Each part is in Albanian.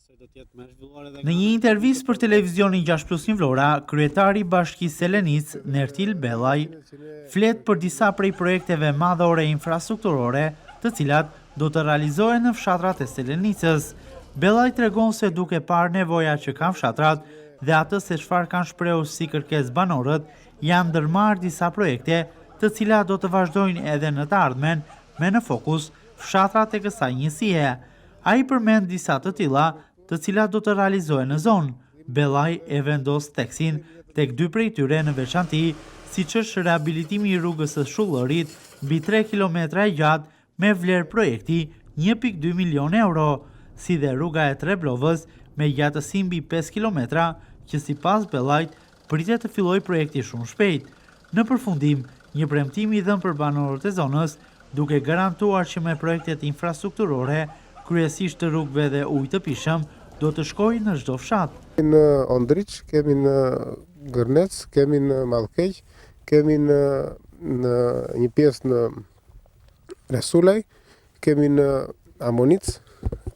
Në një intervistë për televizionin 6+1 Vlora, kryetari i Bashkisë Selenis, Nertil Bellaj, flet për disa prej projekteve madhore infrastrukturore, të cilat do të realizohen në fshatrat e Selenicës. Bellaj tregon se duke parë nevoja që kanë fshatrat dhe atë se çfarë kanë shprehur si kërkesë banorët, janë ndërmarrë disa projekte, të cilat do të vazhdojnë edhe në të ardhmen, me në fokus fshatrat e kësaj njësie. Ai përmend disa të tilla, të cilat do të realizohen në zonë. Bellaj e vendos theksin tek dy prej tyre në veçanti, siç është rehabilitimi i rrugës së Shullërit, mbi 3 kilometra e gjatë, me vlerë projekti 1.2 milion euro, si dhe rruga e Treblovës me gjatësi mbi 5 kilometra, që sipas Bellajt pritet të fillojë projekti shumë shpejt. Në përfundim, një premtim i dhënë për banorët e zonës, duke garantuar që me projektet infrastrukturore, kryesisht të rrugëve dhe ujë të pishëm, do të shkojë në çdo fshat. Në Ondriç, kemi në Gërnec, kemi në Mallkeq, kemi në një pjesë në Resulaj, kemi në Amonic,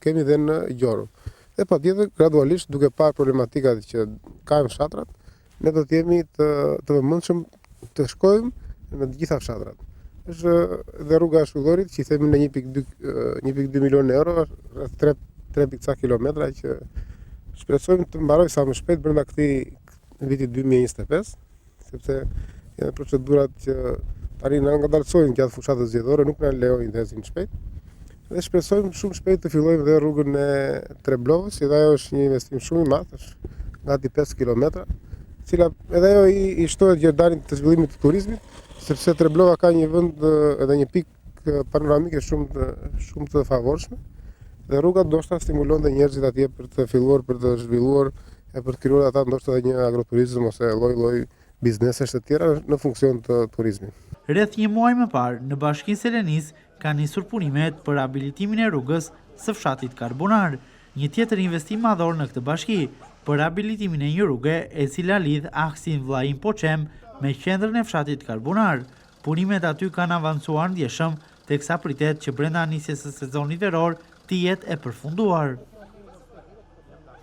kemi dhe në Gjorë. Dhe patjetër, gradualisht, duke parë problematikat që ka në fshatrat, ne do të jemi të vëmendshëm të shkojmë në të gjitha fshatrat. Është dhe rruga e Shullorit, që i themi në 1.2 milion euro, 3 kilometra, që shpresojmë të mbaroj sa më shpejt brenda këtij viti 2025, sepse janë procedurat që tani na ngadalsojnë gjatë fushatës zgjedhore, nuk na lejojnë të ecim shpejt. Dhe shpresojmë shumë shpejt të fillojmë dhe rrugën e Treblovës, që ajo është një investim shumë i madh, është gati 5 kilometra, e cila edhe ajo i shtohet gjerdanit të zhvillimit të turizmit, sepse Treblova ka një vend edhe një pikë panoramike shumë të favorshme. Dhe rruga ndoshta stimulon dhe njerëzit atje për të filluar, për të zhvilluar e për të krijuar ata ndoshta edhe një agroturizëm ose lloj biznesesh të tjera në funksion të turizmit. Rreth një muaj më parë, në Bashkinë Selenis kanë nisur punimet për rihabilitimin e rrugës së fshatit Karbonar, një tjetër investim madhor në këtë bashki, për rihabilitimin e një rruge e cila lidh aksin Vllajin Poçem me qendrën e fshatit Karbonar. Punimet aty kanë avancuar ndjeshëm, teksa pritet që brenda nisjes së sezonit veror të jetë e përfunduar.